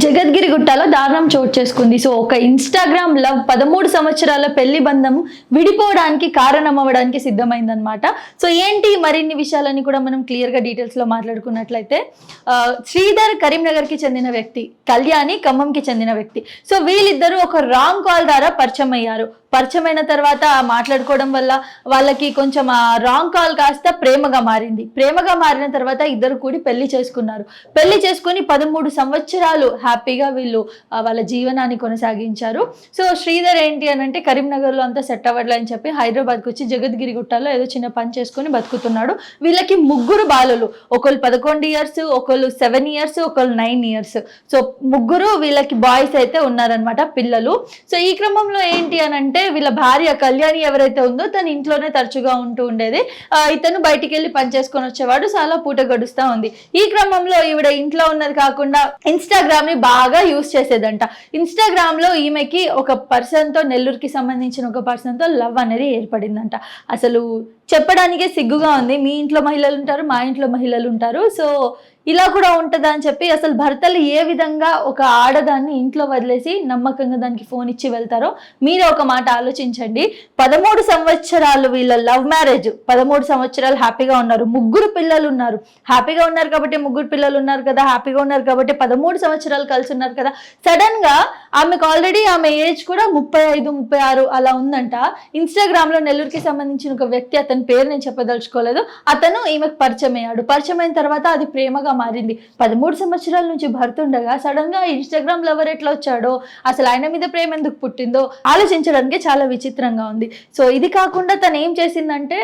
జగద్గిరి గుట్టలో దారుణం చోటు చేసుకుంది. సో ఒక ఇన్స్టాగ్రామ్ లవ్ 13 సంవత్సరాల పెళ్లి బంధం విడిపోవడానికి కారణం అవ్వడానికి సిద్ధమైందనమాట. సో ఏంటి మరిన్ని విషయాలని కూడా మనం క్లియర్గా డీటెయిల్స్లో మాట్లాడుకున్నట్లయితే, శ్రీధర్ కరీంనగర్కి చెందిన వ్యక్తి, కళ్యాణి ఖమ్మంకి చెందిన వ్యక్తి. సో వీళ్ళిద్దరూ ఒక రాంగ్ కాల్ ద్వారా పరిచయం అయ్యారు. పరిచయమైన తర్వాత మాట్లాడుకోవడం వల్ల వాళ్ళకి కొంచెం ఆ రాంగ్ కాల్ కాస్త ప్రేమగా మారింది. ప్రేమగా మారిన తర్వాత ఇద్దరు కూడి పెళ్లి చేసుకున్నారు. పెళ్లి చేసుకుని 13 సంవత్సరాలు హ్యాపీగా వీళ్ళు వాళ్ళ జీవనాన్ని కొనసాగించారు. సో శ్రీధర్ ఏంటి అని అంటే, కరీంనగర్లో అంతా సెట్ అవ్వట్లే అని చెప్పి హైదరాబాద్కి వచ్చి జగద్గిరి గుట్టలో ఏదో చిన్న పని చేసుకుని బతుకుతున్నాడు. వీళ్ళకి ముగ్గురు బాలులు, ఒకళ్ళు 11 ఇయర్స్, ఒకళ్ళు 7 ఇయర్స్, ఒకళ్ళు 9 ఇయర్స్. సో ముగ్గురు వీళ్ళకి బాయ్స్ అయితే ఉన్నారనమాట, పిల్లలు. సో ఈ క్రమంలో ఏంటి అని అంటే, వీళ్ళ భార్య కళ్యాణి ఎవరైతే ఉందో తను ఇంట్లోనే తరచుగా ఉంటూ ఉండేది. ఇతను బయటికి వెళ్ళి పని చేసుకొని వచ్చేవాడు. చాలా పూట గడుస్తూ ఉంది. ఈ క్రమంలో ఈవిడ ఇంట్లో ఉన్నది కాకుండా ఇన్స్టాగ్రామ్ ని బాగా యూజ్ చేసేదంట. ఇన్స్టాగ్రామ్ లో ఈమెకి ఒక పర్సన్ తో, నెల్లూరుకి సంబంధించిన ఒక పర్సన్ తో లవ్ అనేది ఏర్పడిందంట. అసలు చెప్పడానికే సిగ్గుగా ఉంది. మీ ఇంట్లో మహిళలు ఉంటారు, మా ఇంట్లో మహిళలు ఉంటారు. సో ఇలా కూడా ఉంటుందా అని చెప్పి, అసలు భర్తలు ఏ విధంగా ఒక ఆడదాన్ని ఇంట్లో వదిలేసి నమ్మకంగా దానికి ఫోన్ ఇచ్చి వెళ్తారో మీరే ఒక మాట ఆలోచించండి. 13 సంవత్సరాలు వీళ్ళ లవ్ మ్యారేజ్, 13 సంవత్సరాలు హ్యాపీగా ఉన్నారు. ముగ్గురు పిల్లలు ఉన్నారు. హ్యాపీగా ఉన్నారు కాబట్టి, ముగ్గురు పిల్లలు ఉన్నారు కదా, హ్యాపీగా ఉన్నారు కాబట్టి 13 సంవత్సరాలు కలిసి ఉన్నారు కదా. సడన్ గా ఆమెకు ఆల్రెడీ ఆమె ఏజ్ కూడా 35, 36 అలా ఉందంట. ఇన్స్టాగ్రామ్ లో నెల్లూరుకి సంబంధించిన ఒక వ్యక్తి, అతని పేరు నేను చెప్పదలుచుకోలేదు, అతను ఈమెకు పరిచయం అయ్యాడు. పరిచయం అయిన తర్వాత అది ప్రేమగా మారింది. 13 సంవత్సరాల నుంచి భర్త ఉండగా సడన్ గా ఇన్స్టాగ్రామ్ లవర్ ఎట్లా వచ్చాడో, అసలు ఆయన మీద ప్రేమ ఎందుకు పుట్టిందో ఆలోచించడానికి చాలా విచిత్రంగా ఉంది. సో ఇది కాకుండా తను ఏం చేసిందంటే,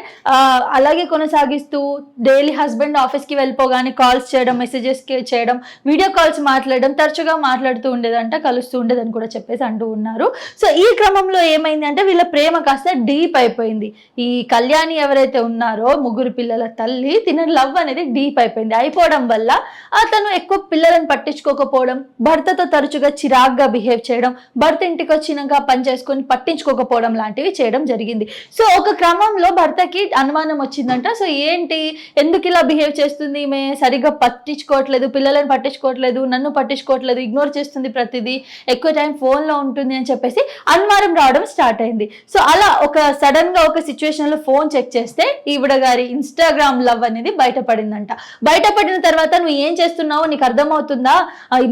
అలాగే కొనసాగిస్తూ డైలీ హస్బెండ్ ఆఫీస్ కి వెళ్ళిపోగానే కాల్స్ చేయడం, మెసేజెస్ చేయడం, వీడియో కాల్స్ మాట్లాడడం, తరచుగా మాట్లాడుతూ ఉండేదంట, కలుస్తూ ఉండేదని కూడా చెప్పేసి అంటూ ఉన్నారు. సో ఈ క్రమంలో ఏమైంది అంటే, వీళ్ళ ప్రేమ కాస్త డీప్ అయిపోయింది. ఈ కళ్యాణి ఎవరైతే ఉన్నారో, ముగ్గురు పిల్లల తల్లి, తిన లవ్ అనేది డీప్ అయిపోయింది. అయిపోవడం వల్ల అతను ఎక్కువ పిల్లలను పట్టించుకోకపోవడం, భర్తతో తరచుగా చిరాగ్గా బిహేవ్ చేయడం, భర్త ఇంటికి వచ్చినాక పని చేసుకొని పట్టించుకోకపోవడం లాంటివి చేయడం జరిగింది. సో ఒక క్రమంలో భర్తకి అనుమానం వచ్చిందంట. సో ఏంటి, ఎందుకు ఇలా బిహేవ్ చేస్తుంది ఈమె, సరిగ్గా పట్టించుకోవట్లేదు, పిల్లలను పట్టించుకోవట్లేదు, నన్ను పట్టించుకోవట్లేదు, ఇగ్నోర్ చేస్తుంది ప్రతిదీ, ఎక్కువ టైం ఫోన్లో ఉంటుంది అని చెప్పేసి అనుమానం రావడం స్టార్ట్ అయింది. సో అలా ఒక సడన్ గా ఒక సిచ్యువేషన్ లో ఫోన్ చెక్ చేస్తే ఈవిడ గారి ఇన్స్టాగ్రామ్ లవ్ అనేది బయటపడిందంట. బయటపడిన తర్వాత, నువ్వు ఏం చేస్తున్నావు, నీకు అర్థమవుతుందా,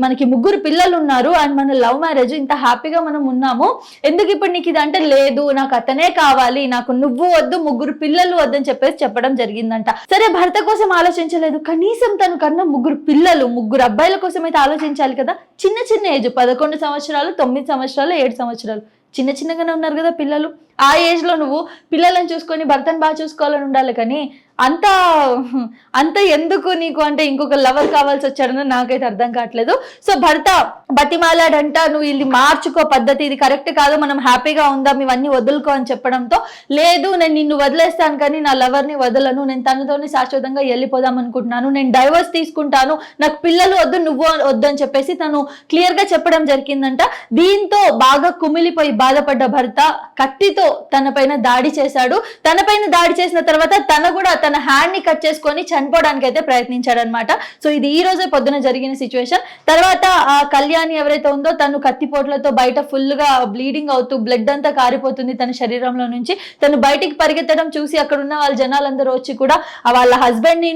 మనకి ముగ్గురు పిల్లలు ఉన్నారు అండ్ మన లవ్ మ్యారేజ్, ఇంత హ్యాపీగా మనం ఉన్నాము, ఎందుకు ఇప్పుడు నీకు ఇది అంటే, లేదు నాకు అతనే కావాలి, నాకు నువ్వు వద్దు, ముగ్గురు పిల్లలు వద్దని చెప్పేసి చెప్పడం జరిగిందంట. సరే భర్త కోసం ఆలోచించలేదు, కనీసం తను కన్నా ముగ్గురు పిల్లలు, ముగ్గురు అబ్బాయిల కోసం అయితే ఆలోచించాలి కదా. చిన్న చిన్న ఏజ్, 11 సంవత్సరాలు, 9 సంవత్సరాలు, 7 సంవత్సరాలు, చిన్న చిన్నగానే ఉన్నారు కదా పిల్లలు. ఆ ఏజ్ లో నువ్వు పిల్లలను చూసుకొని భర్తను బాగా చూసుకోవాలని ఉండాలి, కానీ అంత ఎందుకు నీకు అంటే ఇంకొక లవర్ కావాల్సి వచ్చాడని నాకైతే అర్థం కావట్లేదు. సో భర్త బతిమాలాడంట, నువ్వు ఇది మార్చుకో పద్ధతి, ఇది కరెక్ట్ కాదు, మనం హ్యాపీగా ఉందాం, ఇవన్నీ వదులుకో అని చెప్పడంతో, లేదు నేను నిన్ను వదిలేస్తాను కానీ నా లవర్ని వదలను, నేను తనతోనే శాశ్వతంగా వెళ్ళిపోదాం అనుకుంటున్నాను, నేను డైవర్స్ తీసుకుంటాను, నాకు పిల్లలు వద్దు, నువ్వు వద్దు అని చెప్పేసి తను క్లియర్ గా చెప్పడం జరిగిందంట. దీంతో బాగా కుమిలిపోయి బాధపడ్డ భర్త కత్తితో తన పైన దాడి చేశాడు. తన పైన దాడి చేసిన తర్వాత తన కూడా తన హ్యాండ్ ని కట్ చేసుకొని చనిపోవడానికి అయితే ప్రయత్నించాడు అనమాట. సో ఇది ఈ రోజే పొద్దున జరిగిన సిచ్యువేషన్. తర్వాత ఆ కళ్యాణి ఎవరైతే ఉందో, తను కత్తిపోట్లతో బయట ఫుల్ గా బ్లీడింగ్ అవుతూ బ్లడ్ అంతా కారిపోతుంది తన శరీరంలో నుంచి. తను బయటికి పరిగెత్తడం చూసి అక్కడ ఉన్న వాళ్ళ జనాలందరూ వచ్చి కూడా వాళ్ళ హస్బెండ్ ని,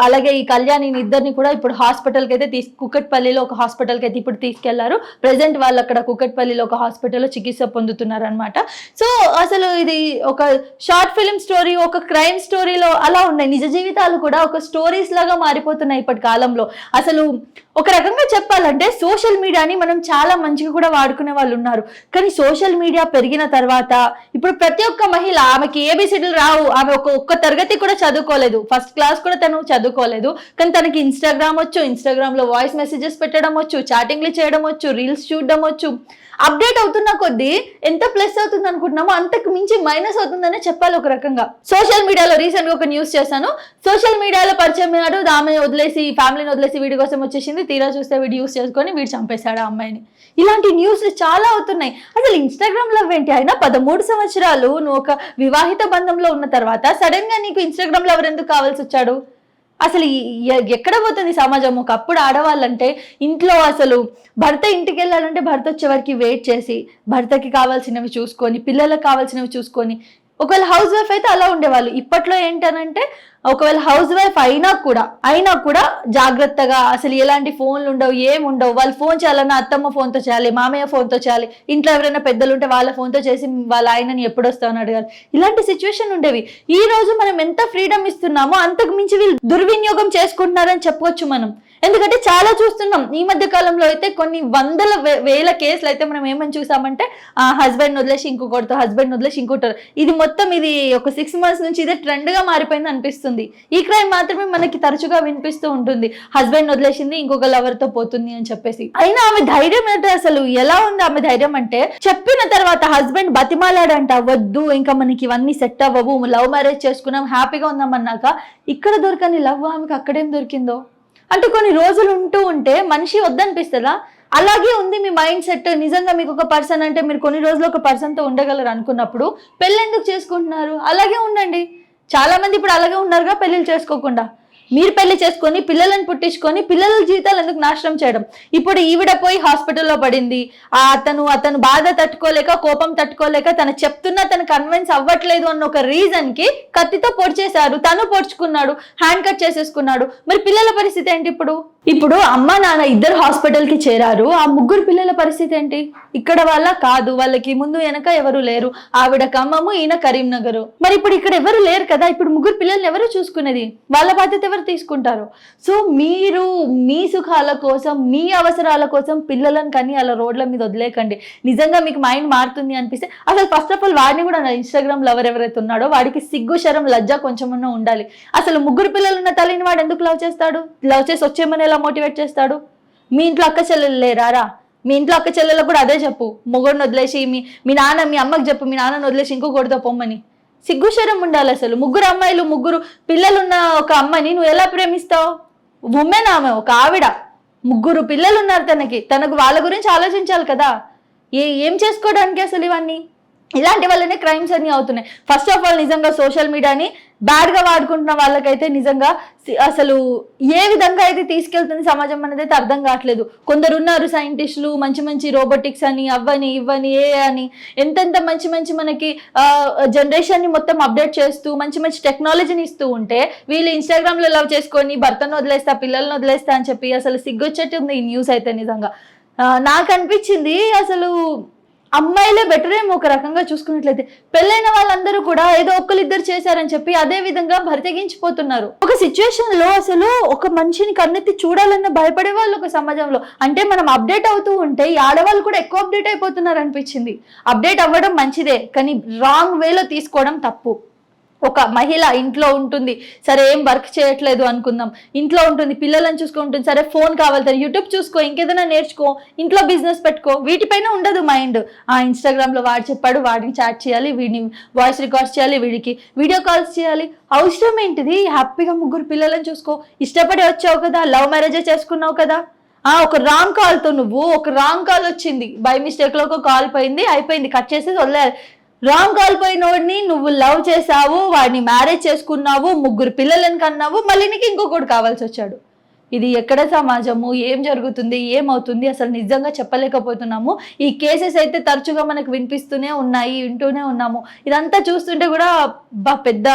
అలాగే ఈ కళ్యాణిని ఇద్దరిని కూడా ఇప్పుడు హాస్పిటల్ కి అయితే కుకట్పల్లిలో ఒక హాస్పిటల్ కి అయితే ఇప్పుడు తీసుకెళ్లారు. ప్రెసెంట్ వాళ్ళు అక్కడ కుకట్పల్లిలో ఒక హాస్పిటల్లో చికిత్స పొందుతున్నారు అనమాట. సో అసలు ఇది ఒక షార్ట్ ఫిల్మ్ స్టోరీ, ఒక క్రైమ్ స్టోరీలో అలా ఉన్నాయి. నిజ జీవితాలు కూడా ఒక స్టోరీస్ లాగా మారిపోతున్నాయి ఇప్పటి కాలంలో. అసలు ఒక రకంగా చెప్పాలంటే సోషల్ మీడియాని మనం చాలా మంచిగా కూడా వాడుకునే వాళ్ళు ఉన్నారు. కానీ సోషల్ మీడియా పెరిగిన తర్వాత ఇప్పుడు ప్రతి ఒక్క మహిళ, ఆమెకి ఏబిసిడీలు రావు, ఆమె ఒక్క తరగతి కూడా చదువుకోలేదు, ఫస్ట్ క్లాస్ కూడా తను చదువుకోలేదు, కానీ తనకి ఇన్స్టాగ్రామ్ వచ్చు, ఇన్స్టాగ్రామ్ లో వాయిస్ మెసేజెస్ పెట్టడం వచ్చు, చాటింగ్లు చేయడం వచ్చు, రీల్స్ చూడడం వచ్చు. అప్డేట్ అవుతున్న కొద్దీ ఎంత ప్లస్ అవుతుంది అనుకుంటున్నామో అంతకు మించి మైనస్ అవుతుందనే చెప్పాలి ఒక రకంగా. సోషల్ మీడియాలో రీసెంట్ గా ఒక న్యూస్ చేశాను. సోషల్ మీడియాలో పరిచయం అయ్యాడు, ఆమె వదిలేసి, ఫ్యామిలీని వదిలేసి వీడి కోసం వచ్చేసింది, తీరా చూస్తే వీడు యూస్ చేసుకొని వీడు చంపేశాడు ఆ అమ్మాయిని. ఇలాంటి న్యూస్లు చాలా అవుతున్నాయి. అసలు ఇన్స్టాగ్రామ్ లవ్ ఏంటి, అయినా 13 సంవత్సరాలు నువ్వు ఒక వివాహిత బంధంలో ఉన్న తర్వాత సడన్ గా నీకు ఇన్స్టాగ్రామ్ లవర్ ఎందుకు కావాల్సి వచ్చాడు? అసలు ఎక్కడ పోతుంది సమాజం? ఒకప్పుడు ఆడవాళ్ళంటే ఇంట్లో అసలు భర్త ఇంటికి వెళ్ళాలంటే భర్త వచ్చే వరకు వెయిట్ చేసి భర్తకి కావాల్సినవి చూసుకొని పిల్లలకు కావాల్సినవి చూసుకొని, ఒకవేళ హౌస్ వైఫ్ అయితే అలా ఉండేవాళ్ళు. ఇప్పట్లో ఏంటనంటే ఒకవేళ హౌస్ వైఫ్ అయినా కూడా జాగ్రత్తగా, అసలు ఎలాంటి ఫోన్లు ఉండవు, ఏముండవు. వాళ్ళు ఫోన్ చేయాలన్నా అత్తమ్మ ఫోన్తో చేయాలి, మామయ్య ఫోన్తో చేయాలి, ఇంట్లో ఎవరైనా పెద్దలు ఉంటే వాళ్ళ ఫోన్తో చేసి వాళ్ళ ఆయనని ఎప్పుడు వస్తామని అడగాలి. ఇలాంటి సిచ్యువేషన్ ఉండేవి. ఈ రోజు మనం ఎంత ఫ్రీడమ్ ఇస్తున్నామో అంతకు మించి వీళ్ళు దుర్వినియోగం చేసుకుంటున్నారని చెప్పవచ్చు మనం. ఎందుకంటే చాలా చూస్తున్నాం ఈ మధ్య కాలంలో అయితే కొన్ని వందల వేల కేసులు అయితే మనం ఏమని చూసామంటే హస్బెండ్ వదిలేసి ఇంకొకటితో, హస్బెండ్ వదిలేసి ఇంకొకటి. ఇది ఒక 6 months నుంచి ఇదే ట్రెండ్ గా మారిపోయింది అనిపిస్తుంది. ఈ క్రైమ్ మాత్రమే మనకి తరచుగా వినిపిస్తూ ఉంటుంది, హస్బెండ్ వదిలేసింది ఇంకొక లవర్ తో పోతుంది అని చెప్పేసి. అయినా ఆమె ధైర్యం అంటే అసలు ఎలా ఉంది ఆమె ధైర్యం అంటే, చెప్పిన తర్వాత హస్బెండ్ బతిమాలాడంట, వద్దు ఇంకా మనకి ఇవన్నీ సెట్ అవ్వవు, లవ్ మ్యారేజ్ చేసుకున్నాం హ్యాపీగా ఉందాం అన్నాక ఇక్కడ దొరకని లవ్ ఆమెకి అక్కడేం దొరికిందో. అంటే కొన్ని రోజులు ఉంటూ ఉంటే మనిషి వద్దనిపిస్తుందా? అలాగే ఉంది మీ మైండ్ సెట్. నిజంగా మీకు ఒక పర్సన్ అంటే మీరు కొన్ని రోజులు ఒక పర్సన్తో ఉండగలరు అనుకున్నప్పుడు పెళ్ళి ఎందుకు చేసుకుంటున్నారు? అలాగే ఉండండి. చాలా మంది ఇప్పుడు అలాగే ఉన్నారుగా పెళ్ళిళ్ళు చేసుకోకుండా. మీరు పెళ్లి చేసుకొని పిల్లలను పుట్టించుకొని పిల్లల జీవితాలు ఎందుకు నాశనం చేయడం? ఇప్పుడు ఈవిడ పోయి హాస్పిటల్లో పడింది, అతను బాధ తట్టుకోలేక, కోపం తట్టుకోలేక, తను కన్విన్స్ అవ్వట్లేదు అన్న ఒక రీజన్ కి కత్తితో పొడిచేశారు, తను పొడుచుకున్నాడు, హ్యాండ్ కట్ చేసేసుకున్నాడు. మరి పిల్లల పరిస్థితి ఏంటి? ఇప్పుడు అమ్మ నాన్న ఇద్దరు హాస్పిటల్ కి చేరారు, ఆ 3 పిల్లల పరిస్థితి ఏంటి? ఇక్కడ వాళ్ళ కాదు, వాళ్ళకి ముందు వెనక ఎవరు లేరు. ఆవిడ ఖమ్మము, ఈయన కరీంనగర్. మరి ఇప్పుడు ఇక్కడ ఎవరు లేరు కదా, ఇప్పుడు 3 పిల్లల్ని ఎవరు చూసుకునేది? వాళ్ళ బాధ్యత ఎవరు తీసుకుంటారు? సో మీరు మీ సుఖాల కోసం, మీ అవసరాల కోసం పిల్లలను కానీ అలా రోడ్ల మీద వదిలేకండి. నిజంగా మీకు మైండ్ మారుతుంది అనిపిస్తే అసలు ఫస్ట్ ఆఫ్ ఆల్ వాడిని కూడా, ఇన్స్టాగ్రామ్ లవర్ ఎవరైతే ఉన్నాడో వాడికి సిగ్గు, శరం, లజ్జ కొంచెమన్నా ఉండాలి. అసలు 3 పిల్లలు ఉన్న తల్లిని వాడు ఎందుకు లవ్ చేస్తాడు? లవ్ చేసి వచ్చేమని ఎలా మోటివేట్ చేస్తాడు? మీ ఇంట్లో అక్క చెల్లెలు లేరారా? మీ ఇంట్లో అక్క చెల్లెలకు కూడా అదే చెప్పు, మొగుడిని వదిలేసి మీ నాన్న మీ అమ్మకి చెప్పు, మీ నాన్నని వదిలేసి ఇంకొకటితో పొమ్మని. సిగ్గుశరం ఉండాలి అసలు. 3 అమ్మాయిలు 3 పిల్లలున్న ఒక అమ్మని నువ్వు ఎలా ప్రేమిస్తావు? ఉమెన్ ఆమె, ఒక ఆవిడ, 3 పిల్లలు ఉన్నారు తనకు వాళ్ళ గురించి ఆలోచించాలి కదా. ఏం చేసుకోవడానికి అసలు ఇవన్నీ? ఇలాంటి వల్లనే క్రైమ్స్ అన్ని అవుతున్నాయి. ఫస్ట్ ఆఫ్ ఆల్ నిజంగా సోషల్ మీడియాని బ్యాడ్ గా వాడుకుంటున్న వాళ్ళకైతే నిజంగా అసలు ఏ విధంగా అయితే తీసుకెళ్తుంది సమాజం అనేది అయితే అర్థం కావట్లేదు. కొందరు ఉన్నారు సైంటిస్టులు, మంచి రోబోటిక్స్ అని, అవ్వని ఇవ్వని, ఏ అని ఎంతెంత మంచి మనకి జనరేషన్ ని మొత్తం అప్డేట్ చేస్తూ మంచి టెక్నాలజీని ఇస్తూ ఉంటే వీళ్ళు ఇన్స్టాగ్రామ్ లో లవ్ చేసుకొని భర్తను వదిలేస్తా, పిల్లల్ని వదిలేస్తా అని చెప్పి అసలు సిగ్గొచ్చేట్టుంది ఈ న్యూస్ అయితే. నిజంగా నాకు అనిపించింది అసలు అమ్మాయిలే బెటర్ ఏమో ఒక రకంగా చూసుకున్నట్లయితే. పెళ్ళైన వాళ్ళందరూ కూడా ఏదో ఒక్కరిద్దరు చేశారని చెప్పి అదే విధంగా భర్తగించిపోతున్నారు. ఒక సిచ్యువేషన్ లో అసలు ఒక మనిషిని కన్నెత్తి చూడాలన్న భయపడే వాళ్ళు ఒక సమాజంలో. అంటే మనం అప్డేట్ అవుతూ ఉంటే ఈ ఆడవాళ్ళు కూడా ఎక్కువ అప్డేట్ అయిపోతున్నారు అనిపించింది. అప్డేట్ అవ్వడం మంచిదే, కానీ రాంగ్ వేలో తీసుకోవడం తప్పు. ఒక మహిళ ఇంట్లో ఉంటుంది, సరే ఏం వర్క్ చేయట్లేదు అనుకుందాం, ఇంట్లో ఉంటుంది, పిల్లలను చూసుకుంటుంది, సరే ఫోన్ కావాలి, యూట్యూబ్ చూసుకో, ఇంకేదైనా నేర్చుకో, ఇంట్లో బిజినెస్ పెట్టుకో, వీటిపైన ఉండదు మైండ్. ఇన్స్టాగ్రామ్లో వాడు చెప్పాడు, వాడిని చాట్ చేయాలి, వీడిని వాయిస్ రికార్డ్స్ చేయాలి, వీడికి వీడియో కాల్స్ చేయాలి. అవసరం ఏంటిది? హ్యాపీగా 3 పిల్లలను చూసుకో. ఇష్టపడి వచ్చావు కదా, లవ్ మ్యారేజే చేసుకున్నావు కదా. ఒక రాంగ్ కాల్తో ఒక రాంగ్ కాల్ వచ్చింది, బై మిస్టేక్ లో ఒక కాల్ పోయింది, అయిపోయింది, కట్ చేసేసి వదిలేదు. రాంగ్ కాల్ పోయినోడిని నువ్వు లవ్ చేసావు, వాడిని మ్యారేజ్ చేసుకున్నావు, 3 పిల్లలను కన్నావు, మళ్ళీ నీకు ఇంకొకటి కావాల్సి వచ్చాడు. ఇది ఎక్కడ సమాజము? ఏం జరుగుతుంది? ఏమవుతుంది? అసలు నిజంగా చెప్పలేకపోతున్నాము. ఈ కేసెస్ అయితే తరచుగా మనకు వినిపిస్తూనే ఉన్నాయి, వింటూనే ఉన్నాము. ఇదంతా చూస్తుంటే కూడా పెద్ద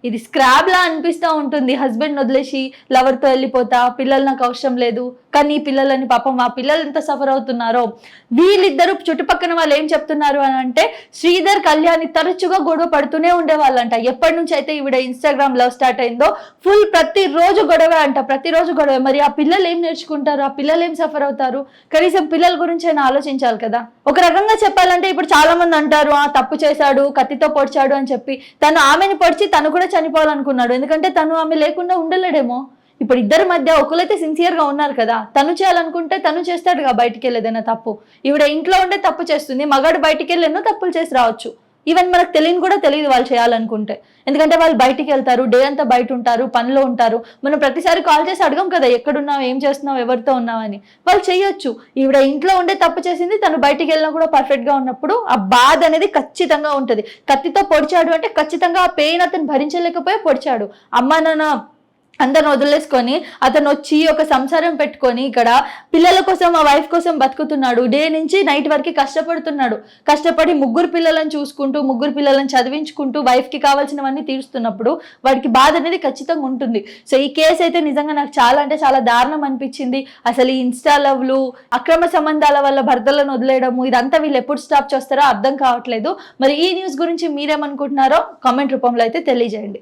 ఇది స్క్రాబ్ లా అనిపిస్తూ ఉంటుంది. హస్బెండ్ వదిలేసి లవర్తో వెళ్ళిపోతా, పిల్లలు నాకు అవసరం లేదు, కానీ పిల్లలని పాపం ఆ పిల్లలు ఎంత సఫర్ అవుతున్నారో. వీళ్ళిద్దరు చుట్టుపక్కన వాళ్ళు ఏం చెప్తున్నారు అని అంటే, శ్రీధర్ కళ్యాణి తరచుగా గొడవ పడుతూనే ఉండేవాళ్ళంట. ఎప్పటి నుంచి అయితే ఈవిడ ఇన్స్టాగ్రామ్ లవ్ స్టార్ట్ అయిందో ప్రతిరోజు గొడవ అంట, ప్రతిరోజు గొడవ. మరి ఆ పిల్లలు ఏం నేర్చుకుంటారు? ఆ పిల్లలు ఏం సఫర్ అవుతారు? కనీసం పిల్లల గురించి అయినా ఆలోచించాలి కదా. ఒక రకంగా చెప్పాలంటే ఇప్పుడు చాలా మంది అంటారు, తప్పు చేశాడు, కత్తితో పొడిచాడు అని చెప్పి. తను ఆమెని పొడిచి తను కూడా చనిపోవాలనుకున్నాడు, ఎందుకంటే తను ఆమె లేకుండా ఉండలేడేమో. ఇప్పుడు ఇద్దరి మధ్య ఒకరైతే సిన్సియర్ గా ఉన్నారు కదా, తను చేయాలనుకుంటే తను చేస్తాడుగా బయటికి వెళ్ళేదైనా తప్పు. ఈవిడ ఇంట్లో ఉండే తప్పు చేస్తుంది, మగాడు బయటికి వెళ్ళి ఎన్నో తప్పులు చేసి రావచ్చు. ఈవెన్ మనకు తెలియదు వాళ్ళు చేయాలనుకుంటే, ఎందుకంటే వాళ్ళు బయటికి వెళ్తారు, డే అంతా బయట ఉంటారు, పనిలో ఉంటారు. మనం ప్రతిసారి కాల్ చేసి అడగం కదా ఎక్కడున్నావు, ఏం చేస్తున్నావు, ఎవరితో ఉన్నావని. వాళ్ళు చేయొచ్చు. ఈవిడ ఇంట్లో ఉండే తప్పు చేసింది, తను బయటికి వెళ్ళినా కూడా పర్ఫెక్ట్ గా ఉన్నప్పుడు ఆ బాధ అనేది ఖచ్చితంగా ఉంటది. కత్తితో పొడిచాడు అంటే ఖచ్చితంగా ఆ పెయిన్ అతను భరించలేకపోయి పొడిచాడు. అమ్మా నాన్న అందరిని వదిలేసుకొని అతను వచ్చి ఒక సంసారం పెట్టుకొని ఇక్కడ పిల్లల కోసం ఆ వైఫ్ కోసం బతుకుతున్నాడు. డే నుంచి నైట్ వరకు కష్టపడుతున్నాడు. కష్టపడి 3 పిల్లలను చూసుకుంటూ 3 పిల్లలను చదివించుకుంటూ వైఫ్ కి కావాల్సినవన్నీ తీరుస్తున్నప్పుడు వాడికి బాధ అనేది ఖచ్చితంగా ఉంటుంది. సో ఈ కేసు అయితే నిజంగా నాకు చాలా అంటే చాలా దారుణం అనిపించింది. అసలు ఈ ఇన్స్టా లవ్లు, అక్రమ సంబంధాల వల్ల భర్తలను వదిలేయడము, ఇదంతా వీళ్ళు ఎప్పుడు స్టాప్ చేస్తారో అర్థం కావట్లేదు. మరి ఈ న్యూస్ గురించి మీరేమనుకుంటున్నారో కామెంట్ రూపంలో అయితే తెలియజేయండి.